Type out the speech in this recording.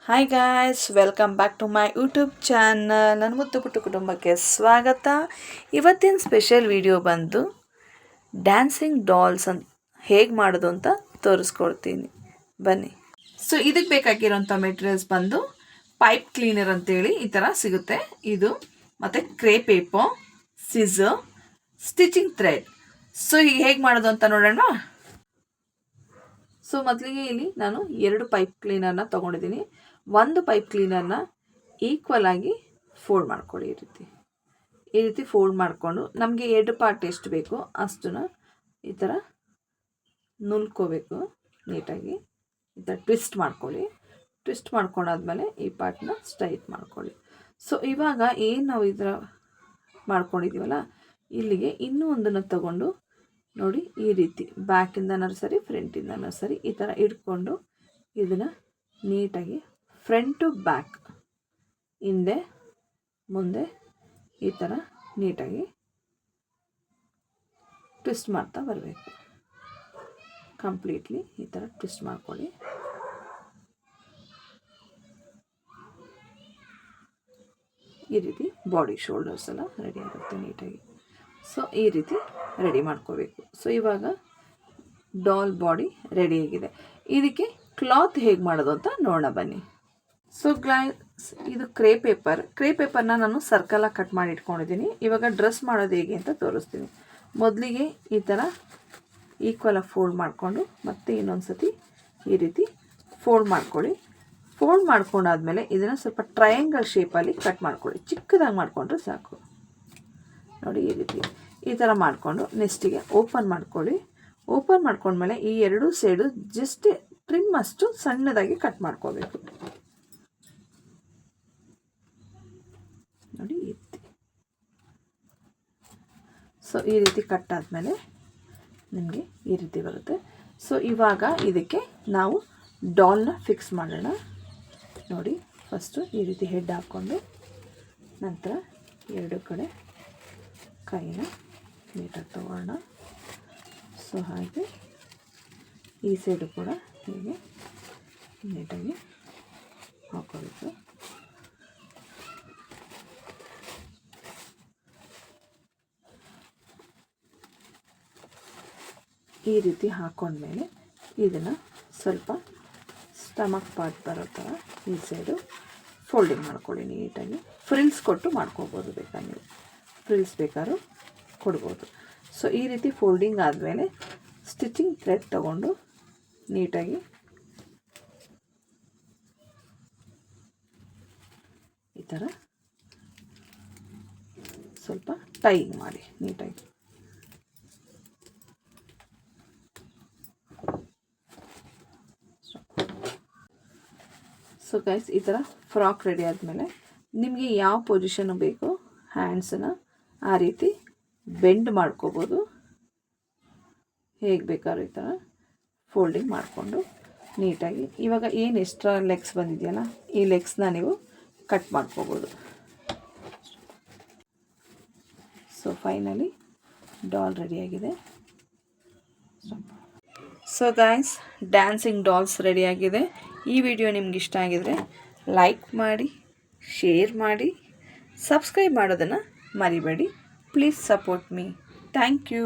Hi guys, welcome back to my YouTube channel. ನನ್ನ ಮುದ್ದು ಪುಟ್ಟು ಕುಟುಂಬಕ್ಕೆ ಸ್ವಾಗತ. ಇವತ್ತಿನ ಸ್ಪೆಷಲ್ ವಿಡಿಯೋ ಬಂದು ಡ್ಯಾನ್ಸಿಂಗ್ ಡಾಲ್ಸ್ ಅಂತ ಹೇಗೆ ಮಾಡೋದು ಅಂತ ತೋರಿಸ್ಕೊಡ್ತೀನಿ, ಬನ್ನಿ. ಸೊ ಇದಕ್ಕೆ ಬೇಕಾಗಿರೋಂಥ ಮೆಟೀರಿಯಲ್ಸ್ ಬಂದು ಪೈಪ್ ಕ್ಲೀನರ್ ಅಂತೇಳಿ ಈ ಥರ ಸಿಗುತ್ತೆ ಇದು, ಮತ್ತು crepe paper, scissor, stitching thread. So ಈಗ ಹೇಗೆ ಮಾಡೋದು ಅಂತ ನೋಡೋಣ. ಸೊ ಮೊದಲಿಗೆ ಇಲ್ಲಿ ನಾನು 2 ಪೈಪ್ ಕ್ಲೀನರ್ನ ತೊಗೊಂಡಿದ್ದೀನಿ. ಒಂದು ಪೈಪ್ ಕ್ಲೀನರ್ನ ಈಕ್ವಲ್ ಆಗಿ ಫೋಲ್ಡ್ ಮಾಡ್ಕೊಳ್ಳಿ. ಈ ರೀತಿ ಫೋಲ್ಡ್ ಮಾಡಿಕೊಂಡು ನಮಗೆ 2 ಪಾರ್ಟ್ ಎಷ್ಟು ಬೇಕೋ ಅಷ್ಟನ್ನು ಈ ಥರ ನುಲ್ಕೋಬೇಕು. ನೀಟಾಗಿ ಈ ಥರ ಟ್ವಿಸ್ಟ್ ಮಾಡ್ಕೊಳ್ಳಿ. ಟ್ವಿಸ್ಟ್ ಮಾಡ್ಕೊಂಡಾದ್ಮೇಲೆ ಈ ಪಾರ್ಟ್ನ ಸ್ಟ್ರೈಟ್ ಮಾಡ್ಕೊಳ್ಳಿ. ಸೊ ಇವಾಗ ಏನು ನಾವು ಈ ಥರ ಮಾಡ್ಕೊಂಡಿದ್ದೀವಲ್ಲ, ಇಲ್ಲಿಗೆ ಇನ್ನೂ ಒಂದನ್ನು ತಗೊಂಡು ನೋಡಿ, ಈ ರೀತಿ ಬ್ಯಾಕಿಂದನೂ ಸರಿ ಫ್ರಂಟಿಂದನೂ ಸರಿ ಈ ಥರ ಇಟ್ಕೊಂಡು ಇದನ್ನು ನೀಟಾಗಿ ಫ್ರಂಟ್ ಟು ಬ್ಯಾಕ್, ಹಿಂದೆ ಮುಂದೆ ಈ ಥರ ನೀಟಾಗಿ ಟ್ವಿಸ್ಟ್ ಮಾಡ್ತಾ ಬರಬೇಕು. ಕಂಪ್ಲೀಟ್ಲಿ ಈ ಥರ ಟ್ವಿಸ್ಟ್ ಮಾಡ್ಕೊಳ್ಳಿ. ಈ ರೀತಿ ಬಾಡಿ ಶೋಲ್ಡರ್ಸ್ ಎಲ್ಲ ರೆಡಿ ಆಗುತ್ತೆ ನೀಟಾಗಿ. ಸೊ ಈ ರೀತಿ ರೆಡಿ ಮಾಡ್ಕೋಬೇಕು. ಸೊ ಇವಾಗ ಡಾಲ್ ಬಾಡಿ ರೆಡಿಯಾಗಿದೆ. ಇದಕ್ಕೆ ಕ್ಲಾತ್ ಹೇಗೆ ಮಾಡೋದು ಅಂತ ನೋಡೋಣ ಬನ್ನಿ. ಸೊ ಇದು ಕ್ರೇ ಪೇಪರ್ನ ನಾನು ಸರ್ಕಲಾಗಿ ಕಟ್ ಮಾಡಿ ಇಟ್ಕೊಂಡಿದ್ದೀನಿ. ಇವಾಗ ಡ್ರೆಸ್ ಮಾಡೋದು ಹೇಗೆ ಅಂತ ತೋರಿಸ್ತೀನಿ. ಮೊದಲಿಗೆ ಈ ಥರ ಈಕ್ವಲಾಗಿ ಫೋಲ್ಡ್ ಮಾಡಿಕೊಂಡು ಮತ್ತೆ ಇನ್ನೊಂದು ಸತಿ ಈ ರೀತಿ ಫೋಲ್ಡ್ ಮಾಡ್ಕೊಳ್ಳಿ. ಫೋಲ್ಡ್ ಮಾಡ್ಕೊಂಡಾದ್ಮೇಲೆ ಇದನ್ನು ಸ್ವಲ್ಪ ಟ್ರಯಾಂಗಲ್ ಶೇಪಲ್ಲಿ ಕಟ್ ಮಾಡ್ಕೊಳ್ಳಿ. ಚಿಕ್ಕದಾಗಿ ಮಾಡಿಕೊಂಡ್ರೆ ಸಾಕು. ನೋಡಿ, ಈ ರೀತಿ ಈ ಥರ ಮಾಡಿಕೊಂಡು ನೆಕ್ಸ್ಟಿಗೆ ಓಪನ್ ಮಾಡ್ಕೊಳ್ಳಿ. ಓಪನ್ ಮಾಡ್ಕೊಂಡ್ಮೇಲೆ ಈ 2 ಸೈಡು ಜಸ್ಟ್ ಟ್ರಿಮ್ ಅಷ್ಟು ಸಣ್ಣದಾಗಿ ಕಟ್ ಮಾಡ್ಕೋಬೇಕು. ನೋಡಿ, ಈ ರೀತಿ. ಸೊ ಈ ರೀತಿ ಕಟ್ ಆದಮೇಲೆ ನಿಮಗೆ ಈ ರೀತಿ ಬರುತ್ತೆ. ಸೊ ಇವಾಗ ಇದಕ್ಕೆ ನಾವು ಡಾಲ್ನ ಫಿಕ್ಸ್ ಮಾಡೋಣ. ನೋಡಿ, ಫಸ್ಟು ಈ ರೀತಿ ಹೆಡ್ ಹಾಕ್ಕೊಂಡು ನಂತರ 2 ಕಡೆ ಕೈನ ನೀಟಾಗಿ ತಗೊಳ್ಳೋಣ. ಸೊ ಹಾಗೆ ಈ ಸೈಡು ಕೂಡ ಹೀಗೆ ನೀಟಾಗಿ ಹಾಕೋಬೇಕು. ಈ ರೀತಿ ಹಾಕೊಂಡ್ಮೇಲೆ ಇದನ್ನು ಸ್ವಲ್ಪ ಸ್ಟಮಕ್ ಪಾರ್ಟ್ ಬರೋ ಥರ ಈ ಸೈಡು ಫೋಲ್ಡಿಂಗ್ ಮಾಡ್ಕೊಳ್ಳಿ ನೀಟಾಗಿ. ಫ್ರಿಲ್ಸ್ ಕೊಟ್ಟು ಮಾಡ್ಕೋಬೋದು, ಬೇಕಾದ್ರೆ ನೀವು ಫ್ರಿಲ್ಸ್ ಬೇಕಾದ್ರೂ ಕೊಡ್ಬೋದು. ಸೊ ಈ ರೀತಿ ಫೋಲ್ಡಿಂಗ್ ಆದಮೇಲೆ ಸ್ಟಿಚಿಂಗ್ ಥ್ರೆಡ್ ತಗೊಂಡು ನೀಟಾಗಿ ಈ ಥರ ಸ್ವಲ್ಪ ಟೈಯಿಂಗ್ ಮಾಡಿ ನೀಟಾಗಿ. ಸೊ ಗೈಸ್, ಈ ಥರ ಫ್ರಾಕ್ ರೆಡಿ ಆದಮೇಲೆ ನಿಮಗೆ ಯಾವ ಪೊಸಿಷನ್ ಬೇಕೋ ಹ್ಯಾಂಡ್ಸನ್ನು ಆ ರೀತಿ ಬೆಂಡ್ ಮಾಡ್ಕೋಬೋದು. ಹೇಗೆ ಬೇಕಾದ್ರೂ ಈ ಥರ ಫೋಲ್ಡಿಂಗ್ ಮಾಡಿಕೊಂಡು ನೀಟಾಗಿ ಇವಾಗ ಏನು ಎಕ್ಸ್ಟ್ರಾ ಲೆಗ್ಸ್ ಬಂದಿದೆಯಲ್ಲ, ಈ ಲೆಗ್ಸ್ನ ನೀವು ಕಟ್ ಮಾಡ್ಕೋಬೋದು. ಸೊ ಫೈನಲಿ ಡಾಲ್ ರೆಡಿಯಾಗಿದೆ. ಸೊ ಗೈಸ್, ಡ್ಯಾನ್ಸಿಂಗ್ ಡಾಲ್ಸ್ ರೆಡಿಯಾಗಿದೆ. ಈ ವಿಡಿಯೋ ನಿಮ್ಗೆ ಇಷ್ಟ ಆಗಿದರೆ ಲೈಕ್ ಮಾಡಿ, ಶೇರ್ ಮಾಡಿ, ಸಬ್ಸ್ಕ್ರೈಬ್ ಮಾಡೋದನ್ನು ಮರಿಬೇಡಿ. Please support me. Thank you.